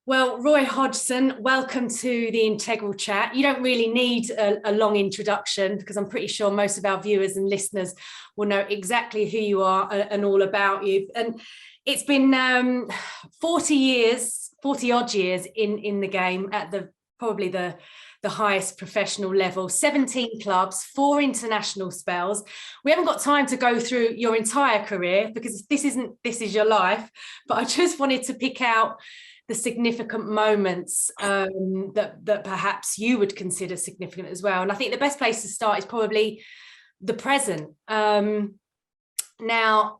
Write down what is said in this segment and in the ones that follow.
Well, Roy Hodgson, welcome to the Integral Chat. You don't really need a long introduction because I'm pretty sure most of our viewers and listeners will know exactly who you are and all about you. And it's been 40 years, 40 odd years in the game at probably the highest professional level, 17 clubs, 4 international spells. We haven't got time to go through your entire career because this is your life, but I just wanted to pick out the significant moments that perhaps you would consider significant as well. And I think the best place to start is probably the present. Now,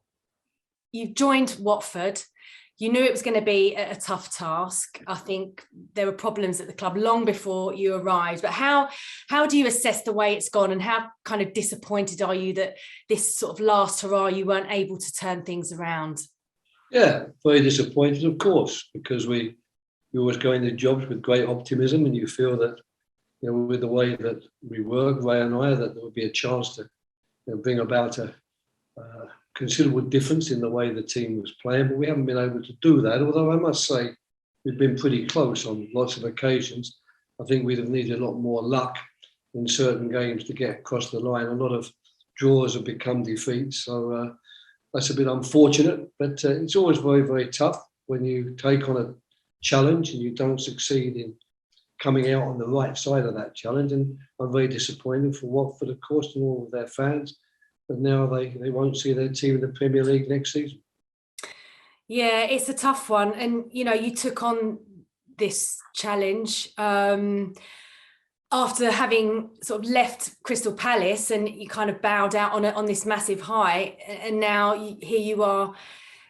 you've joined Watford. You knew it was going to be a tough task. I think there were problems at the club long before you arrived. But how do you assess the way it's gone, and how kind of disappointed are you that this sort of last hurrah you weren't able to turn things around? Yeah, very disappointed, of course, because we always go into jobs with great optimism, and you feel that, with the way that we work, Ray and I, that there would be a chance to bring about a considerable difference in the way the team was playing. But we haven't been able to do that, although I must say we've been pretty close on lots of occasions. I think we'd have needed a lot more luck in certain games to get across the line. A lot of draws have become defeats, so that's a bit unfortunate, but it's always very, very tough when you take on a challenge and you don't succeed in coming out on the right side of that challenge. And I'm very disappointed for Watford, of course, and all of their fans, but now they won't see their team in the Premier League next season. Yeah, it's a tough one. And, you took on this challenge after having sort of left Crystal Palace, and you kind of bowed out on this massive high, and now here you are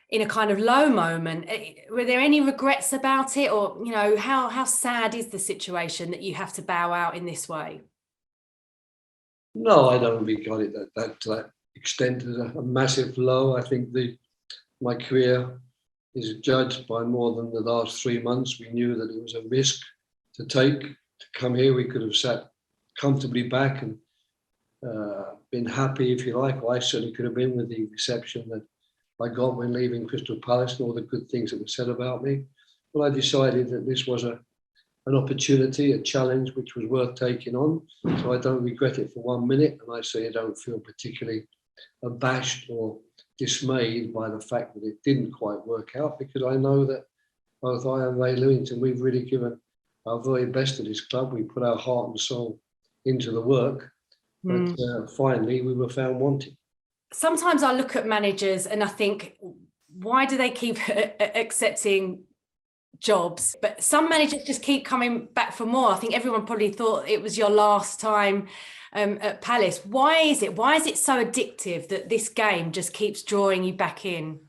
in a kind of low moment. Were there any regrets about it, or how sad is the situation that you have to bow out in this way? No, I don't regard it to that extent as a massive low. I think my career is judged by more than the last 3 months. We knew that it was a risk to take. To come here, we could have sat comfortably back and been happy, if you like. I certainly could have been, with the reception that I got when leaving Crystal Palace and all the good things that were said about me. But I decided that this was an opportunity, a challenge which was worth taking on. So I don't regret it for 1 minute, and I say I don't feel particularly abashed or dismayed by the fact that it didn't quite work out, because I know that both I and Ray Lewington, we've really given our very best at this club. We put our heart and soul into the work, but finally we were found wanting. Sometimes I look at managers and I think, why do they keep accepting jobs? But some managers just keep coming back for more. I think everyone probably thought it was your last time at Palace. Why is it? Why is it so addictive that this game just keeps drawing you back in?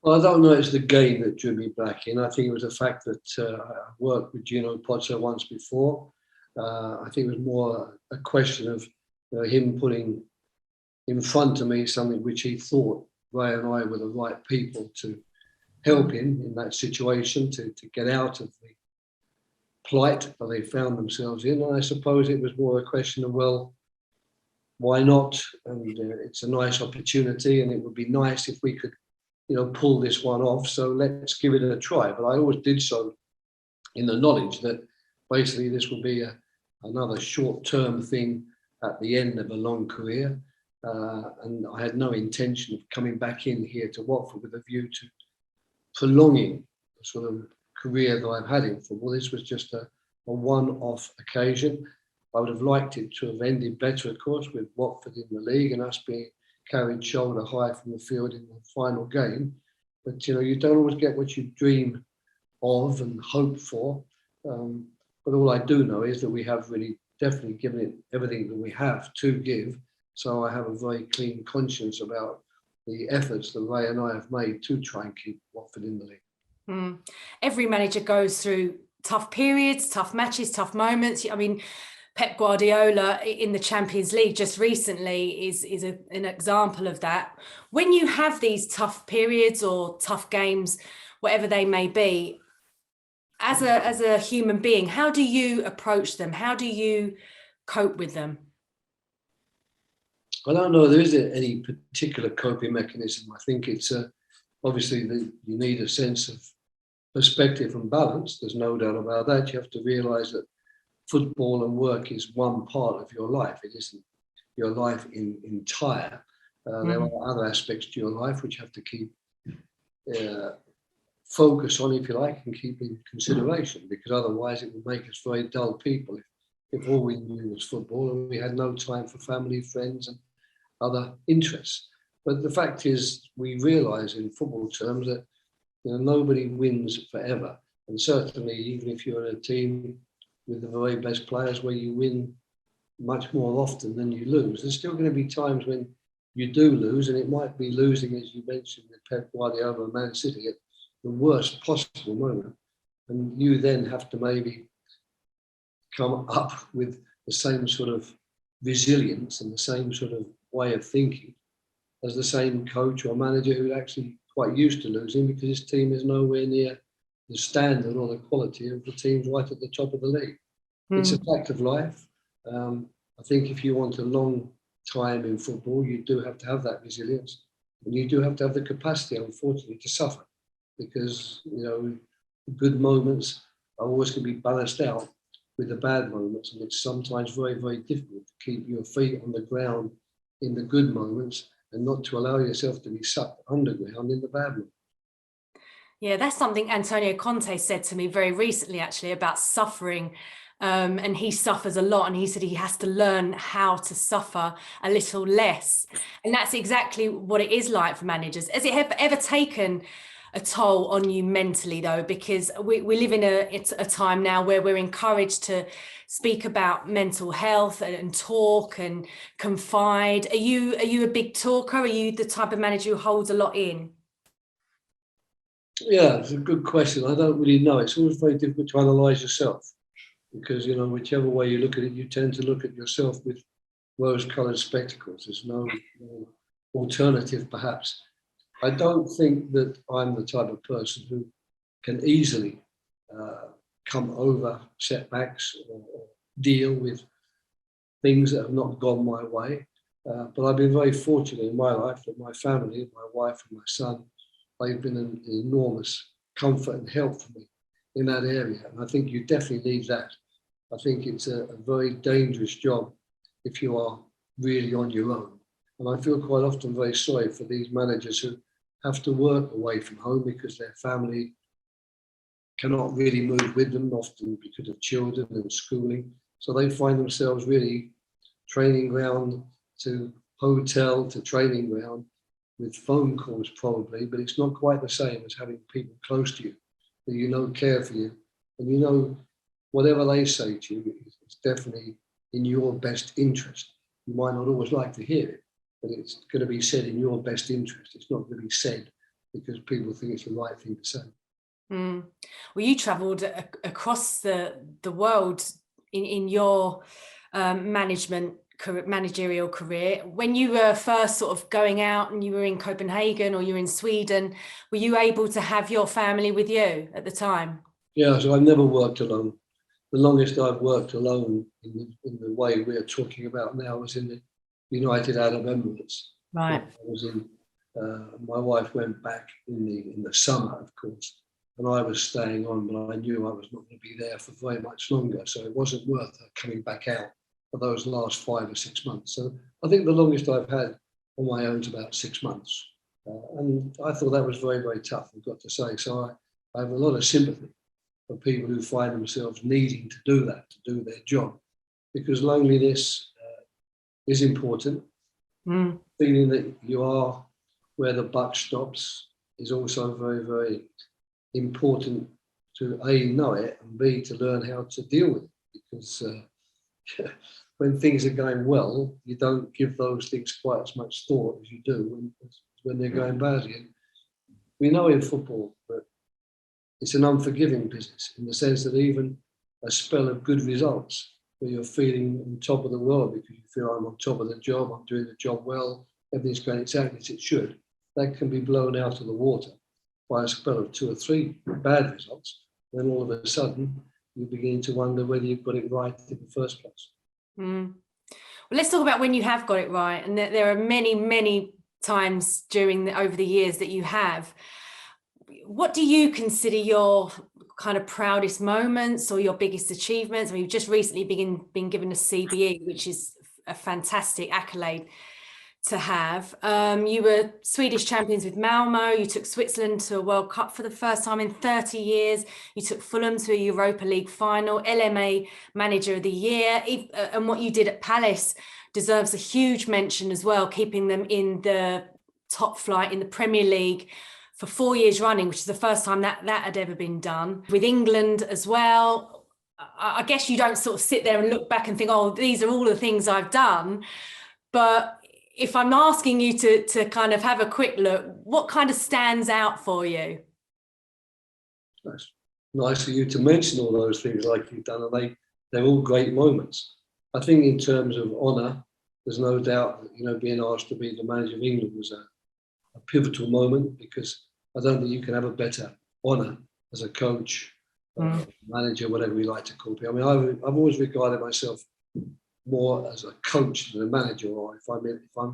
Well, I don't know it's the game that drew me back in. I think it was the fact that I worked with Gino Pozzo once before. I think it was more a question of him putting in front of me something which he thought Ray and I were the right people to help him in that situation, to get out of the plight that they found themselves in. And I suppose it was more a question of, well, why not? And it's a nice opportunity, and it would be nice if we could pull this one off. So let's give it a try. But I always did so in the knowledge that basically this would be another short-term thing at the end of a long career. And I had no intention of coming back in here to Watford with a view to prolonging the sort of career that I've had in football. This was just a one-off occasion. I would have liked it to have ended better, of course, with Watford in the league and us being carried shoulder high from the field in the final game. But you don't always get what you dream of and hope for. But all I do know is that we have really definitely given it everything that we have to give. So I have a very clean conscience about the efforts that Ray and I have made to try and keep Watford in the league. Every manager goes through tough periods, tough matches, tough moments. I mean, Pep Guardiola in the Champions League just recently is an example of that. When you have these tough periods or tough games, whatever they may be, as a human being, how do you approach them? How do you cope with them? I don't know there is any particular coping mechanism. I think it's obviously that you need a sense of perspective and balance. There's no doubt about that. You have to realise that football and work is one part of your life. It isn't your life entire. There are other aspects to your life which you have to keep focus on, if you like, and keep in consideration, because otherwise it would make us very dull people if all we knew was football and we had no time for family, friends and other interests. But the fact is, we realise in football terms that nobody wins forever. And certainly, even if you're in a team with the very best players where you win much more often than you lose, there's still going to be times when you do lose, and it might be losing, as you mentioned, with Pep Guardiola and Man City at the worst possible moment. And you then have to maybe come up with the same sort of resilience and the same sort of way of thinking as the same coach or manager who's actually quite used to losing, because his team is nowhere near the standard or the quality of the teams right at the top of the league. It's a fact of life. I think if you want a long time in football, you do have to have that resilience, and you do have to have the capacity, unfortunately, to suffer, because the good moments are always going to be balanced out with the bad moments, and it's sometimes very, very difficult to keep your feet on the ground in the good moments and not to allow yourself to be sucked underground in the bad moments. Yeah, that's something Antonio Conte said to me very recently, actually, about suffering. And he suffers a lot, and he said he has to learn how to suffer a little less. And that's exactly what it is like for managers. Has it ever taken a toll on you mentally, though? Because we live in a time now where we're encouraged to speak about mental health and talk and confide. Are you a big talker? Are you the type of manager who holds a lot in? Yeah, it's a good question. I don't really know. It's always very difficult to analyse yourself, because whichever way you look at it, you tend to look at yourself with rose-coloured spectacles. There's no alternative, perhaps. I don't think that I'm the type of person who can easily come over setbacks or deal with things that have not gone my way. But I've been very fortunate in my life that my family, my wife and my son, they've been an enormous comfort and help for me in that area. And I think you definitely need that. I think it's a very dangerous job if you are really on your own. And I feel quite often very sorry for these managers who have to work away from home because their family cannot really move with them, often because of children and schooling. So they find themselves really training ground to hotel to training ground with phone calls probably, but it's not quite the same as having people close to you that care for you. And whatever they say to you, it's definitely in your best interest. You might not always like to hear it, but it's going to be said in your best interest. It's not going to be said because people think it's the right thing to say. Well, you travelled across the world in your managerial career. When you were first sort of going out and you were in Copenhagen or you were in Sweden, were you able to have your family with you at the time? Yeah, so I've never worked alone. The longest I've worked alone in the way we're talking about now was in the United Arab Emirates. Right. I was in. My wife went back in the summer, of course, and I was staying on, but I knew I was not going to be there for very much longer, so it wasn't worth her coming back out for those last 5 or 6 months. So I think the longest I've had on my own is about 6 months, and I thought that was very, very tough, I've got to say. So I have a lot of sympathy for people who find themselves needing to do that, to do their job, because loneliness is important. Feeling that you are where the buck stops is also very, very important to A, know it, and B, to learn how to deal with it. Because when things are going well, you don't give those things quite as much thought as you do when they're going badly. And we know in football that it's an unforgiving business, in the sense that even a spell of good results, where you're feeling on top of the world because you feel I'm on top of the job, I'm doing the job well, everything's going exactly as it should, that can be blown out of the water by a spell of 2 or 3 bad results. Then all of a sudden, you begin to wonder whether you've got it right in the first place. Well, let's talk about when you have got it right. And there are many, many times over the years that you have. what do you consider your kind of proudest moments or your biggest achievements? I mean, you've just recently been given a CBE, which is a fantastic accolade to have. You were Swedish champions with Malmo. You took Switzerland to a World Cup for the first time in 30 years. You took Fulham to a Europa League final, LMA Manager of the Year. And what you did at Palace deserves a huge mention as well, keeping them in the top flight in the Premier League for 4 years running, which is the first time that had ever been done. With England as well, I guess you don't sort of sit there and look back and think, oh, these are all the things I've done. But if I'm asking you to kind of have a quick look, what kind of stands out for you? That's nice of you to mention all those things like you've done, and they're all great moments. I think in terms of honour, there's no doubt that, being asked to be the manager of England was a pivotal moment, because I don't think you can have a better honour as a coach, manager, whatever we like to call it. I mean, I've always regarded myself more as a coach than a manager, or if I'm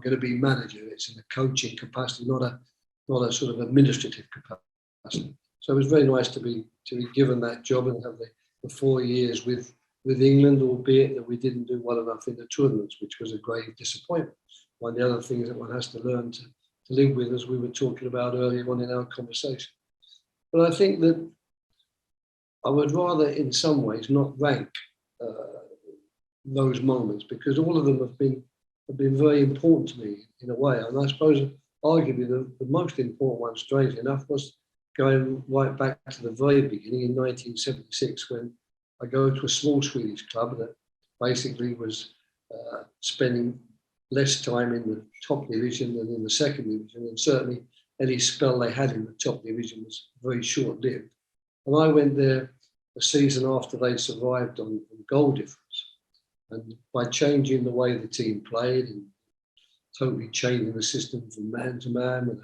going to be manager, it's in a coaching capacity, not a sort of administrative capacity. So it was very nice to be given that job and have the 4 years with England, albeit that we didn't do well enough in the tournaments, which was a grave disappointment. One of the other things that one has to learn to live with, as we were talking about earlier on in our conversation. But I think that I would rather, in some ways, not rank those moments, because all of them have been very important to me in a way. And I suppose arguably the most important one, strangely enough, was going right back to the very beginning in 1976, when I go to a small Swedish club that basically was spending less time in the top division than in the second division, and certainly any spell they had in the top division was very short-lived. And I went there a season after they'd survived on goal difference. And by changing the way the team played and totally changing the system from man to man, with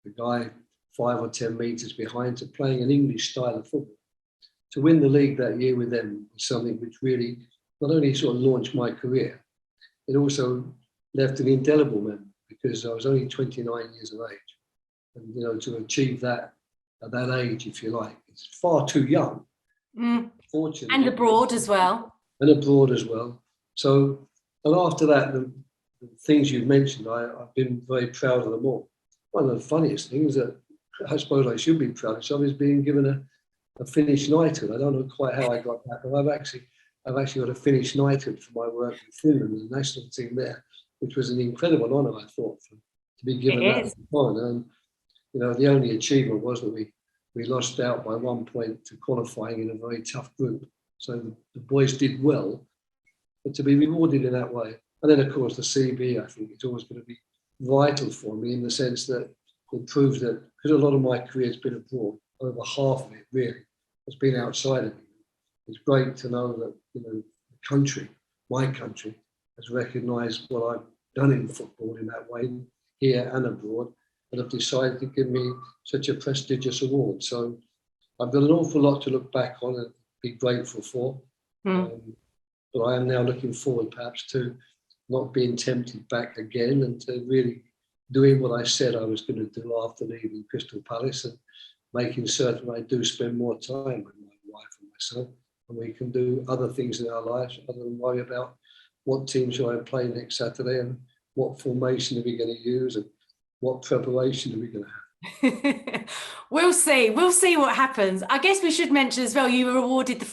the guy 5 or 10 metres behind, to playing an English style of football, to win the league that year with them was something which really not only sort of launched my career, it also left an indelible memory, because I was only 29 years of age. And, to achieve that at that age, if you like, it's far too young. Fortunately. And abroad as well. So, and after that, the things you've mentioned, I've been very proud of them all. One of the funniest things that I suppose I should be proud of is being given a Finnish knighthood. I don't know quite how I got that, but I've actually got a Finnish knighthood for my work in Finland, the national team there, which was an incredible honour, I thought, to be given that honour. And the only achievement was that we lost out by 1 point to qualifying in a very tough group. So the boys did well, but to be rewarded in that way. And then, of course, the CB, I think, is always going to be vital for me, in the sense that it proves that, because a lot of my career has been abroad, over half of it really has been outside of England. It's great to know that the country, my country, has recognised what I've done in football in that way, here and abroad, and have decided to give me such a prestigious award. So I've got an awful lot to look back on and be grateful for. But I am now looking forward, perhaps, to not being tempted back again, and to really doing what I said I was going to do after leaving Crystal Palace, and making certain I do spend more time with my wife and myself, and we can do other things in our lives other than worry about what team shall I play next Saturday, and what formation are we going to use, and what preparation are we going to have. We'll see what happens. I guess we should mention as well, you were awarded the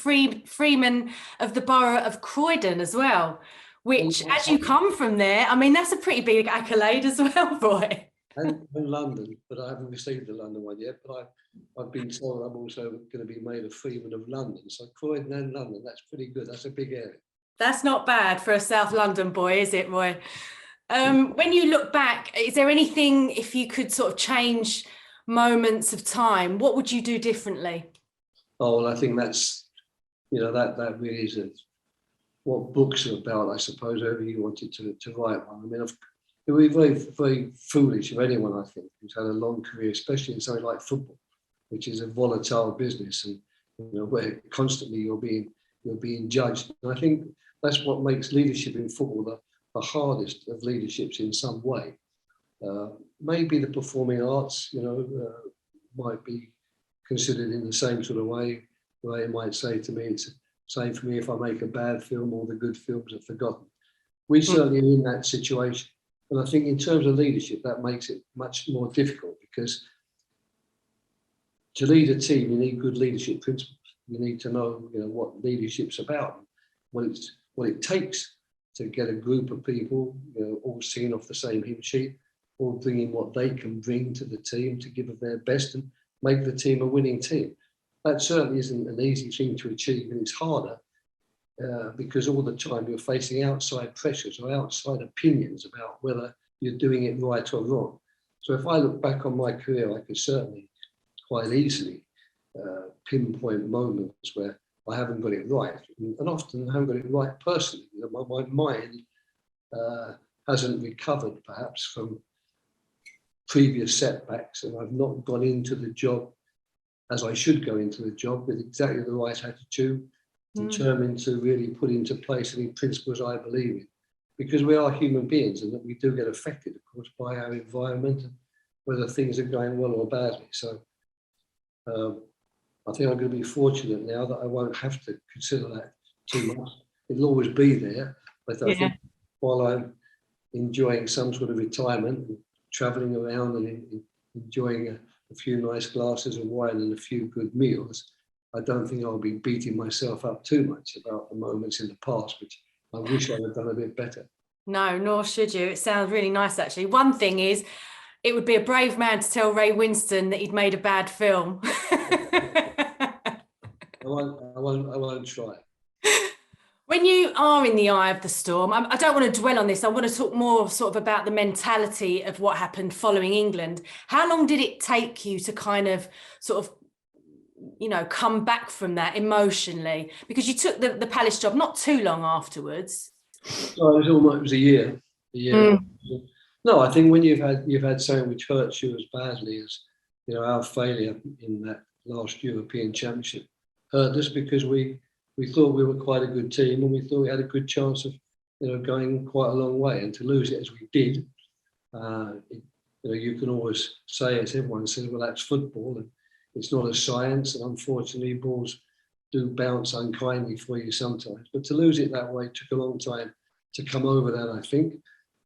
Freeman of the Borough of Croydon as well, which, as you come from there, I mean, that's a pretty big accolade as well, Roy. And London, but I haven't received the London one yet. But I've been told I'm also going to be made a Freeman of London. So Croydon and London, that's pretty good. That's a big area. That's not bad for a South London boy, is it, Roy? When you look back, is there anything, if you could sort of change moments of time, what would you do differently? Oh, well, I think that's, that really is what books are about, I suppose, however you wanted to write one. I mean, it would be very, very foolish of anyone, I think, who's had a long career, especially in something like football, which is a volatile business, and where constantly you're being judged. And I think that's what makes leadership in football the hardest of leaderships in some way. Maybe the performing arts, might be considered in the same sort of way, where he might say to me, it's the same for me if I make a bad film, all the good films are forgotten. We certainly are in that situation. And I think in terms of leadership, that makes it much more difficult, because to lead a team, you need good leadership principles. You need to know, what leadership's about, what it takes to get a group of people, all singing off the same hymn sheet, all bringing what they can bring to the team to give of their best and make the team a winning team. That certainly isn't an easy thing to achieve, and it's harder because all the time you're facing outside pressures or outside opinions about whether you're doing it right or wrong. So if I look back on my career, I could certainly quite easily pinpoint moments where I haven't got it right, and often I haven't got it right personally. My mind hasn't recovered perhaps from previous setbacks, and I've not gone into the job as I should go into the job, with exactly the right attitude, determined to really put into place any principles I believe in, because we are human beings and that we do get affected, of course, by our environment and whether things are going well or badly. So I think I'm going to be fortunate now that I won't have to consider that too much. It'll always be there, but I think while I'm enjoying some sort of retirement and traveling around and enjoying a few nice glasses of wine and a few good meals, I don't think I'll be beating myself up too much about the moments in the past, which I wish I had done a bit better. No, nor should you. It sounds really nice, actually. One thing is, it would be a brave man to tell Ray Winston that he'd made a bad film. I won't try. When you are in the eye of the storm, I don't want to dwell on this. I want to talk more sort of about the mentality of what happened following England. How long did it take you to kind of sort of, come back from that emotionally? Because you took the Palace job not too long afterwards. So it was a year. No, I think when you've had something which hurts you as badly as our failure in that last European Championship hurt us, because we thought we were quite a good team and we thought we had a good chance of going quite a long way, and to lose it as we did, you can always say, as everyone says, well, that's football and it's not a science, and unfortunately balls do bounce unkindly for you sometimes. But to lose it that way took a long time to come over that, I think.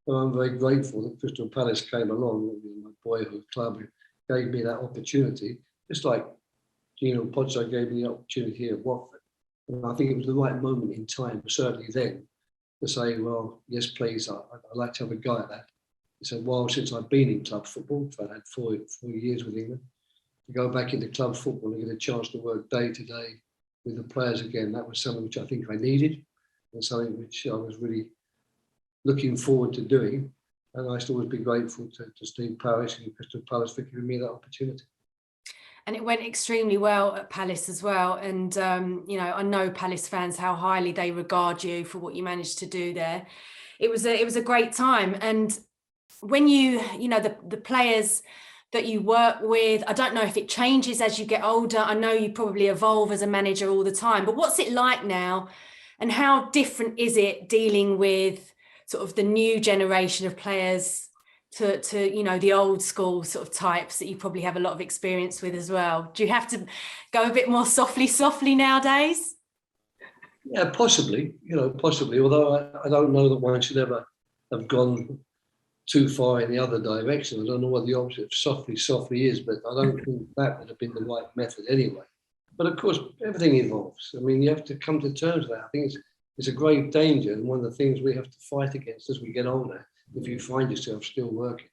And I'm very grateful that Crystal Palace came along, my boyhood club, who gave me that opportunity, just like Gino Pozzo gave me the opportunity here at Watford. And I think it was the right moment in time, certainly then, to say, well, yes, please, I'd like to have a go at that. It's a while since I've been in club football. I had four years with England. To go back into club football and get a chance to work day to day with the players again, that was something which I think I needed, and something which I was really looking forward to doing. And I should always be grateful to Steve Parish and Crystal Palace for giving me that opportunity. And it went extremely well at Palace as well. And, I know Palace fans, how highly they regard you for what you managed to do there. It was a great time. And when the players that you work with, I don't know if it changes as you get older. I know you probably evolve as a manager all the time, but what's it like now? And how different is it dealing with sort of the new generation of players to the old school sort of types that you probably have a lot of experience with as well? Do you have to go a bit more softly nowadays? Yeah, possibly, although I don't know that one should ever have gone too far in the other direction. I don't know what the opposite of softly is, but I don't think that would have been the right method anyway. But of course, everything evolves. I mean, you have to come to terms with that. I think it's a grave danger, and one of the things we have to fight against as we get older, if you find yourself still working,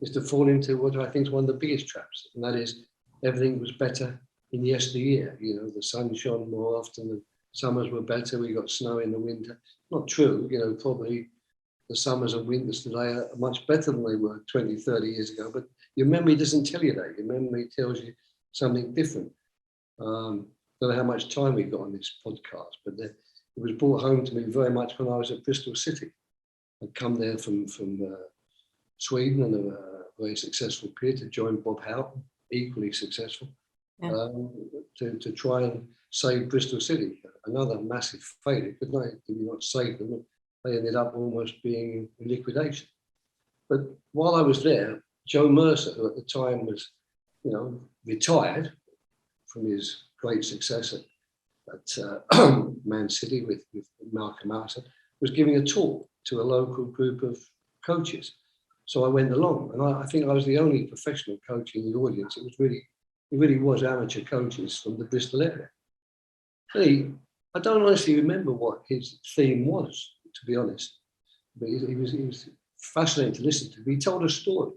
is to fall into what I think is one of the biggest traps, and that is everything was better in yesteryear. The sun shone more often, the summers were better, we got snow in the winter. Not true, probably the summers and winters today are much better than they were 20, 30 years ago, but your memory doesn't tell you that. Your memory tells you something different. Don't know how much time we've got on this podcast, but it was brought home to me very much when I was at Bristol City. I'd come there from Sweden and a very successful peer to join Bob Houghton, equally successful, to try and save Bristol City. Another massive failure. Did we not save them? They ended up almost being in liquidation. But while I was there, Joe Mercer, who at the time was, retired, from his great success at Man City with Malcolm Hodgson, was giving a talk to a local group of coaches. So I went along, and I think I was the only professional coach in the audience. It really was amateur coaches from the Bristol area. I don't honestly remember what his theme was, to be honest, but he was fascinating to listen to. He told a story,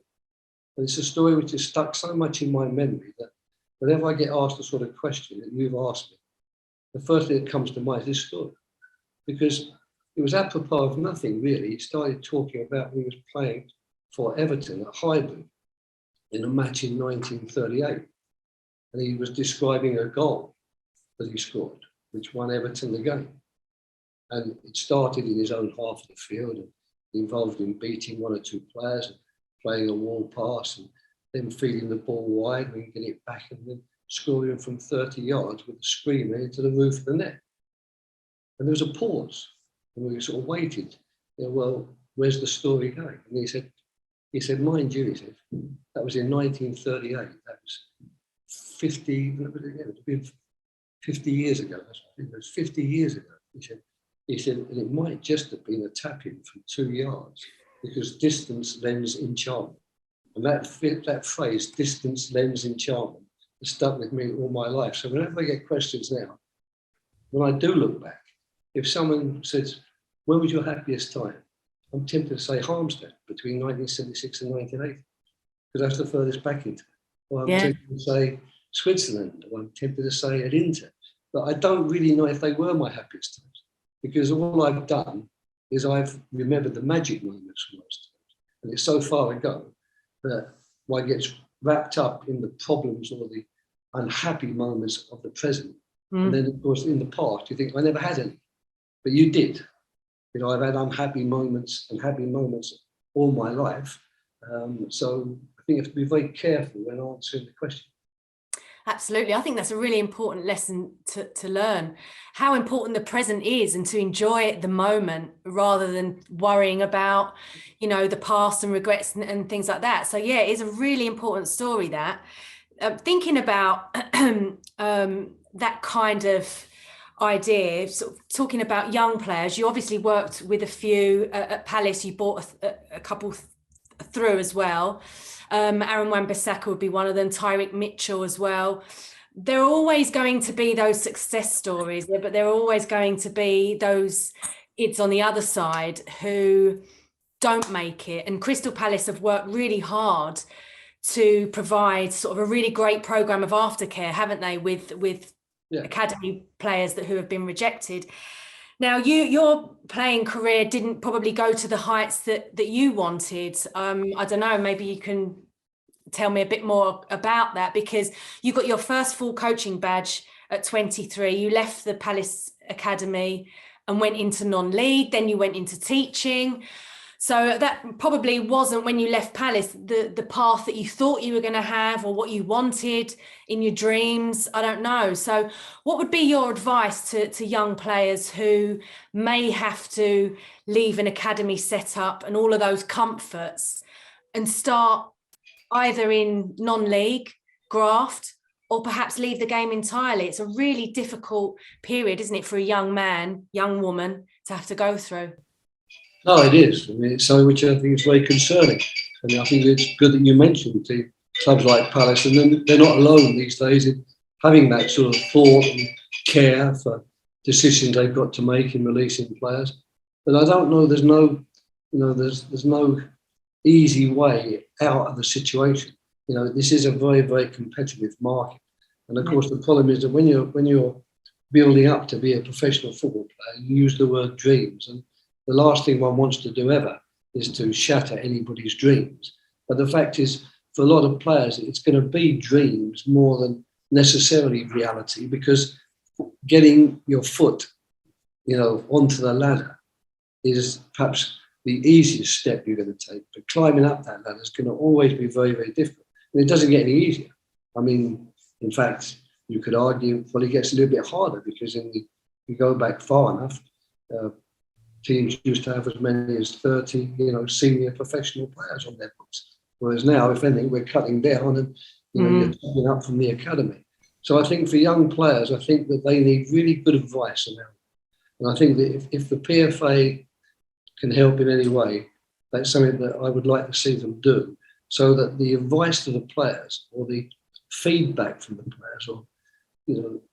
and it's a story which has stuck so much in my memory that whenever I get asked the sort of question that you've asked me, the first thing that comes to mind is this story, because it was apropos of nothing really. He started talking about when he was playing for Everton at Highbury in a match in 1938, and he was describing a goal that he scored, which won Everton the game. And it started in his own half of the field and involved in beating one or two players and playing a wall pass and then feeding the ball wide and getting it back and then scoring from 30 yards with a screamer into the roof of the net. And there was a pause, and we sort of waited. Well, where's the story going? And he said, mind you, he said, that was in 1938. That was 50 years ago. It was 50 years ago. He said, and it might just have been a tap-in from 2 yards because distance lends enchantment. And that phrase, distance lends enchantment, has stuck with me all my life. So whenever I get questions now, when I do look back, if someone says, when was your happiest time? I'm tempted to say Harmstead between 1976 and 1980, because that's the furthest back into it. Or I'm tempted to say Switzerland, or I'm tempted to say at Inter. But I don't really know if they were my happiest times, because all I've done is I've remembered the magic moments from those times. And it's so far ago that one gets wrapped up in the problems or the unhappy moments of the present. And then, of course, in the past, you think, I never had any. But you did. I've had unhappy moments and happy moments all my life. So I think you have to be very careful when answering the question. Absolutely. I think that's a really important lesson to learn, how important the present is and to enjoy the moment rather than worrying about, the past and regrets and things like that. So, yeah, it's a really important story that. Thinking about that kind of idea, sort of talking about young players, you obviously worked with a few at Palace, you brought a couple through as well. Aaron Wan-Bissaka would be one of them, Tyrick Mitchell as well. There are always going to be those success stories, but there are always going to be those kids on the other side who don't make it. And Crystal Palace have worked really hard to provide sort of a really great program of aftercare, haven't they, with academy players who have been rejected. Now, your playing career didn't probably go to the heights that you wanted. I don't know, maybe you can tell me a bit more about that, because you got your first full coaching badge at 23. You left the Palace Academy and went into non-league, then you went into teaching. So that probably wasn't, when you left Palace, the path that you thought you were going to have or what you wanted in your dreams. I don't know. So what would be your advice to young players who may have to leave an academy setup and all of those comforts and start either in non-league, graft, or perhaps leave the game entirely? It's a really difficult period, isn't it, for a young man, young woman to have to go through? No, it is. I mean, it's something which I think is very concerning. And I think it's good that you mentioned the clubs like Palace, and then they're not alone these days in having that sort of thought and care for decisions they've got to make in releasing players. But I don't know, there's no easy way out of the situation. This is a very, very competitive market. And of course, the problem is that when you're building up to be a professional football player, you use the word dreams. And the last thing one wants to do ever is to shatter anybody's dreams. But the fact is, for a lot of players, it's going to be dreams more than necessarily reality, because getting your foot, onto the ladder is perhaps the easiest step you're going to take. But climbing up that ladder is going to always be very, very difficult. And it doesn't get any easier. I mean, in fact, you could argue, well, it gets a little bit harder, because you go back far enough, teams used to have as many as 30, senior professional players on their books. Whereas now, if anything, we're cutting down and you're coming up from the academy. So I think for young players, I think that they need really good advice around. And I think that if the PFA can help in any way, that's something that I would like to see them do, so that the advice to the players or the feedback from the players or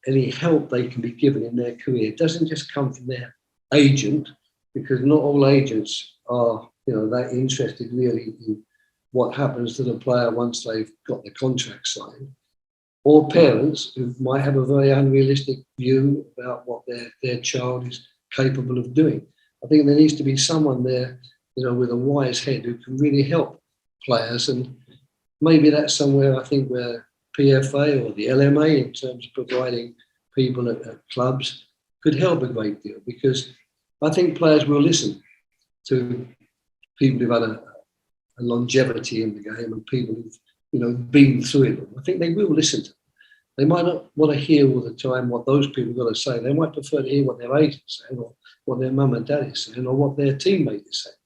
any help they can be given in their career doesn't just come from their agent, because not all agents are that interested really in what happens to the player once they've got the contract signed, or parents who might have a very unrealistic view about what their child is capable of doing. I think there needs to be someone there, with a wise head who can really help players, and maybe that's somewhere I think where PFA or the LMA, in terms of providing people at clubs, could help a great deal, because I think players will listen to people who've had a longevity in the game and people who've been through it. I think they will listen to them. They might not want to hear all the time what those people have got to say. They might prefer to hear what their agent is saying, or what their mum and dad is saying, or what their teammate is saying.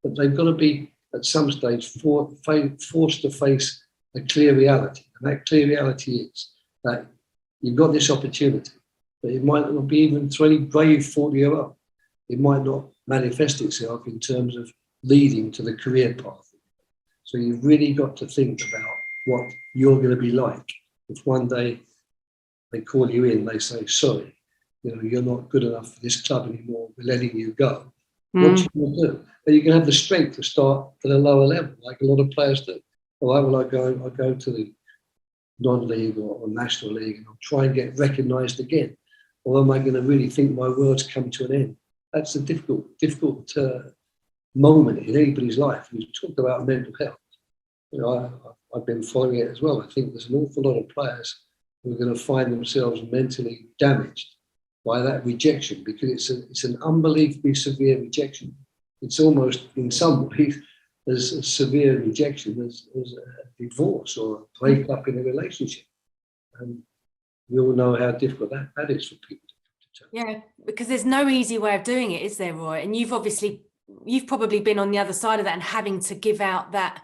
But they've got to be, at some stage, forced to face a clear reality. And that clear reality is that you've got this opportunity, but it might not be even to any brave 40-year-old. It might not manifest itself in terms of leading to the career path. So you've really got to think about what you're going to be like if one day they call you in, they say, sorry, you're not good enough for this club anymore, we're letting you go. What you going to do? And you can have the strength to start at a lower level, like a lot of players do. All right, well, I'll go to the non-league or national league, and I'll try and get recognised again. Or am I going to really think my world's come to an end? That's a difficult moment in anybody's life. You talk about mental health. I've been following it as well. I think there's an awful lot of players who are going to find themselves mentally damaged by that rejection, because it's an unbelievably severe rejection. It's almost, in some ways, as a severe rejection as a divorce or a breakup in a relationship. And we all know how difficult that is for people to tell. Yeah, because there's no easy way of doing it, is there, Roy? And you've probably been on the other side of that and having to give out that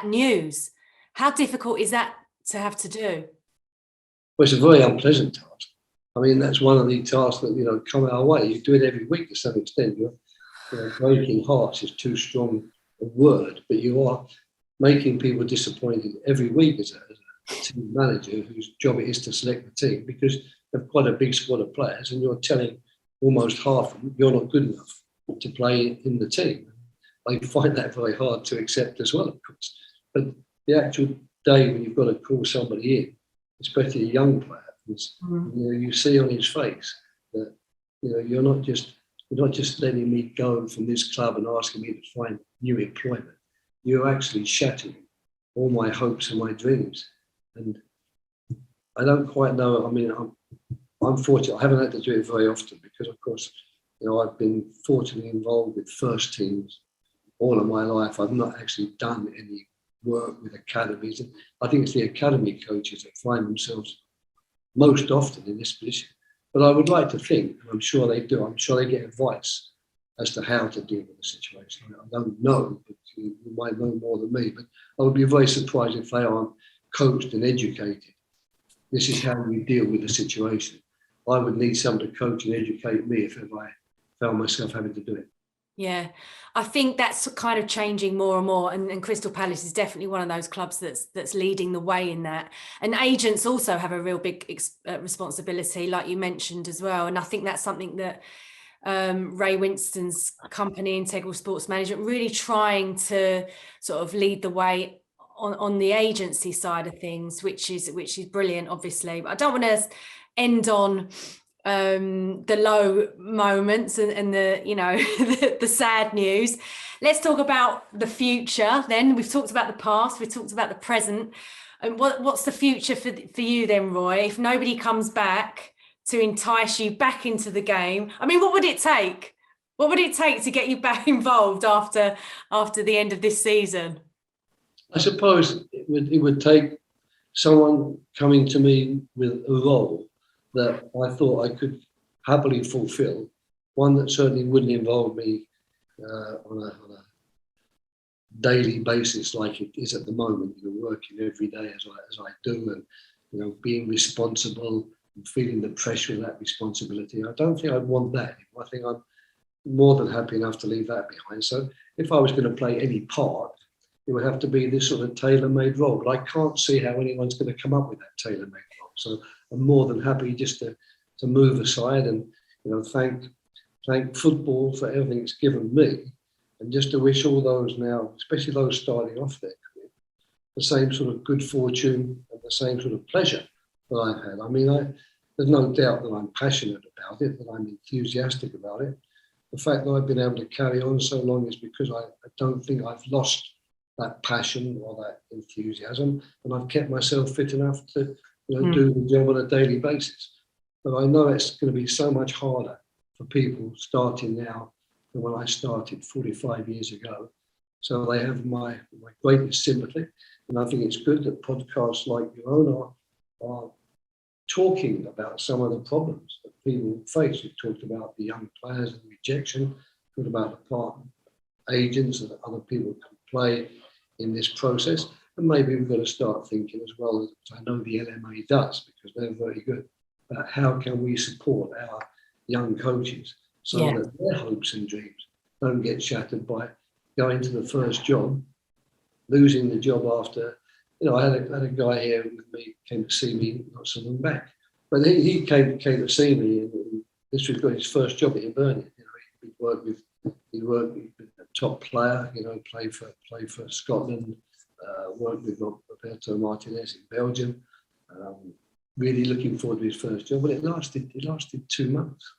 news. How difficult is that to have to do? Well, it's a very unpleasant task. I mean, that's one of the tasks that come our way. You do it every week to some extent. Breaking hearts is too strong a word, but you are making people disappointed every week as a team manager whose job it is to select the team, because you have quite a big squad of players and you're telling almost half of them you're not good enough to play in the team. They find that very hard to accept as well, of course. But the actual day when you've got to call somebody in, especially a young player, you see on his face that you're not just letting me go from this club and asking me to find new employment. You're actually shattering all my hopes and my dreams. And I don't quite know. I mean, I'm fortunate. I haven't had to do it very often because, of course, I've been fortunately involved with first teams all of my life. I've not actually done any work with academies. And I think it's the academy coaches that find themselves most often in this position. But I would like to think, and I'm sure they do, I'm sure they get advice as to how to deal with the situation. I don't know, but you might know more than me, but I would be very surprised if they aren't coached and educated. This is how we deal with the situation. I would need someone to coach and educate me if I found myself having to do it. Yeah, I think that's kind of changing more and more, and Crystal Palace is definitely one of those clubs that's leading the way in that. And agents also have a real big responsibility, like you mentioned as well. And I think that's something that Ray Winston's company, Integral Sports Management, really trying to sort of lead the way on the agency side of things, which is brilliant, obviously. But I don't want to end on the low moments and the the sad news. Let's talk about the future then. We've talked about the past, we've talked about the present, and what's the future for you then, Roy, if nobody comes back to entice you back into the game? I mean, what would it take to get you back involved after the end of this season? I suppose it would take someone coming to me with a role that I thought I could happily fulfill, one that certainly wouldn't involve me on a daily basis like it is at the moment, working every day as I do, and being responsible and feeling the pressure of that responsibility. I don't think I'd want that. I think I'm more than happy enough to leave that behind. So if I was going to play any part, it would have to be this sort of tailor-made role. But I can't see how anyone's going to come up with that tailor-made role. So I'm more than happy just to move aside and thank football for everything it's given me, and just to wish all those now, especially those starting off their career, the same sort of good fortune and the same sort of pleasure that I've had. I mean, there's no doubt that I'm passionate about it, that I'm enthusiastic about it. The fact that I've been able to carry on so long is because I don't think I've lost that passion or that enthusiasm, and I've kept myself fit enough to do the job on a daily basis. But I know it's going to be so much harder for people starting now than when I started 45 years ago. So they have my greatest sympathy, and I think it's good that podcasts like your own are talking about some of the problems that people face. We've talked about the young players and rejection, talked about the part agents and other people can play in this process. And maybe we've got to start thinking as well, as I know the LMA does, because they're very good, about how can we support our young coaches so that their hopes and dreams don't get shattered by going to the first job, losing the job after. I had a guy here with me, came to see me not so long back, but he came to see me, and this was his first job at Hibernian. He worked with a top player, played for Scotland, worked with Roberto Martinez in Belgium. Really looking forward to his first job, but it lasted 2 months.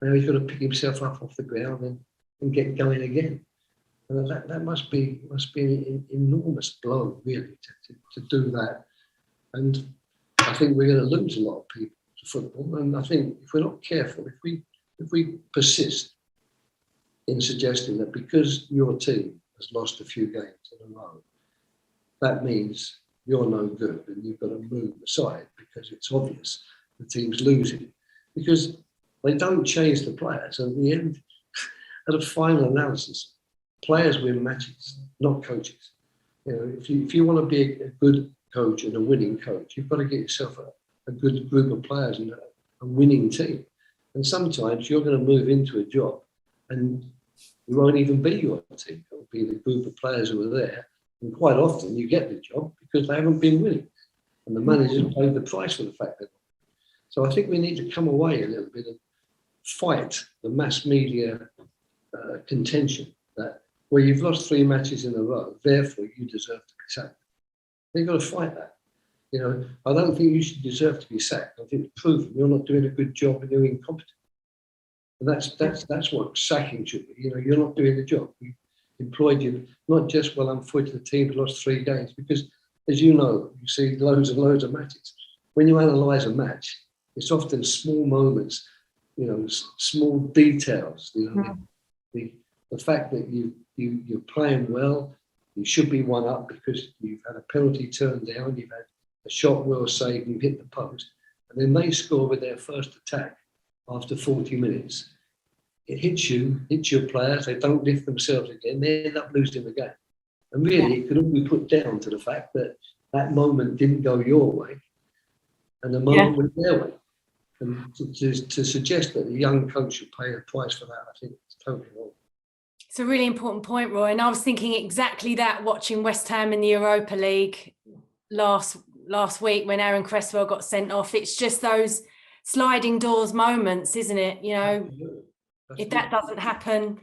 Now he's got to pick himself up off the ground and get going again. And that must be an enormous blow, really, to do that. And I think we're going to lose a lot of people to football. And I think if we're not careful, if we persist in suggesting that because your team has lost a few games in a row, that means you're no good and you've got to move aside because it's obvious the team's losing. Because they don't change the players. And in the end, at a final analysis, players win matches, not coaches. If you want to be a good coach and a winning coach, you've got to get yourself a good group of players and a winning team. And sometimes you're going to move into a job and it won't even be your team. It'll be the group of players who are there. And quite often you get the job because they haven't been winning. And the managers paid the price for the fact that. So I think we need to come away a little bit and fight the mass media contention that, well, you've lost 3 matches in a row, therefore you deserve to be sacked. They've got to fight that. I don't think you should deserve to be sacked. I think it's proven you're not doing a good job and you're incompetent. And that's what sacking should be. You're not doing the job. We employed you, not just, well, unfortunately the team lost 3 games, because as you know, you see loads and loads of matches. When you analyse a match, it's often small moments, small details, the fact that you're playing well, you should be one up because you've had a penalty turned down, you've had a shot well saved, you've hit the post, and then they score with their first attack after 40 minutes. It hits your players, they don't lift themselves again, they end up losing the game. And really, it could all be put down to the fact that that moment didn't go your way and the moment went their way. And to suggest that a young coach should pay a price for that, I think it's totally wrong. It's a really important point, Roy. And I was thinking exactly that watching West Ham in the Europa League last week when Aaron Cresswell got sent off. It's just those sliding doors moments, isn't it? Absolutely. If that doesn't happen,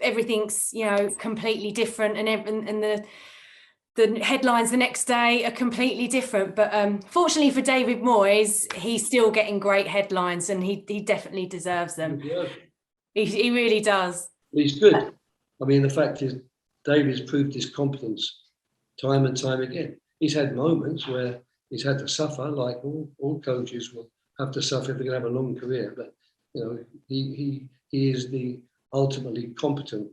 everything's, completely different, and the headlines the next day are completely different. But fortunately for David Moyes, he's still getting great headlines, and he definitely deserves them. He really does. He's good. I mean, the fact is, David's proved his competence time and time again. He's had moments where he's had to suffer, like all coaches will have to suffer if they're going to have a long career. But he is the ultimately competent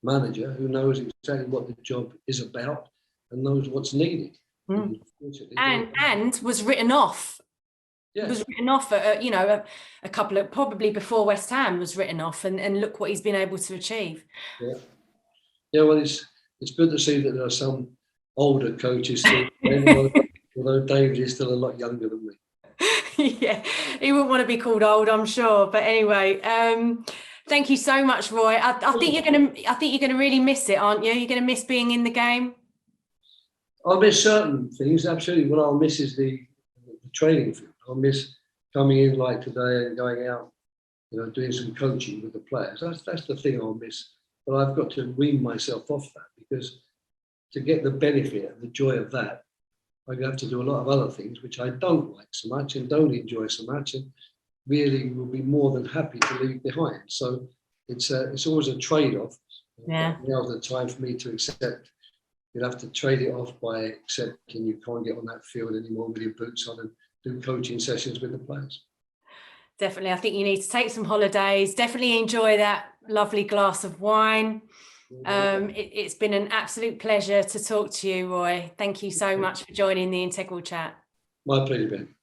manager who knows exactly what the job is about and knows what's needed. And was written off. Yeah. Was written off at a couple of, probably before West Ham was written off, and look what he's been able to achieve. Well, it's good to see that there are some older coaches still although David is still a lot younger than me. Yeah, he wouldn't want to be called old, I'm sure. But anyway, thank you so much, Roy. I think you're gonna really miss it, aren't you? You're gonna miss being in the game. I'll miss certain things, absolutely. What I'll miss is the training field. I'll miss coming in like today and going out, doing some coaching with the players. That's the thing I'll miss. But I've got to wean myself off that, because to get the benefit and the joy of that, I'm going to have to do a lot of other things which I don't like so much and don't enjoy so much, and really will be more than happy to leave behind. So it's always a trade-off. Yeah. Now's the time for me to accept. You'll have to trade it off by accepting you can't get on that field anymore with your boots on and do coaching sessions with the players. Definitely. I think you need to take some holidays. Definitely enjoy that lovely glass of wine. It's been an absolute pleasure to talk to you, Roy. Thank you so much for joining the Integral Chat. My pleasure, Ben.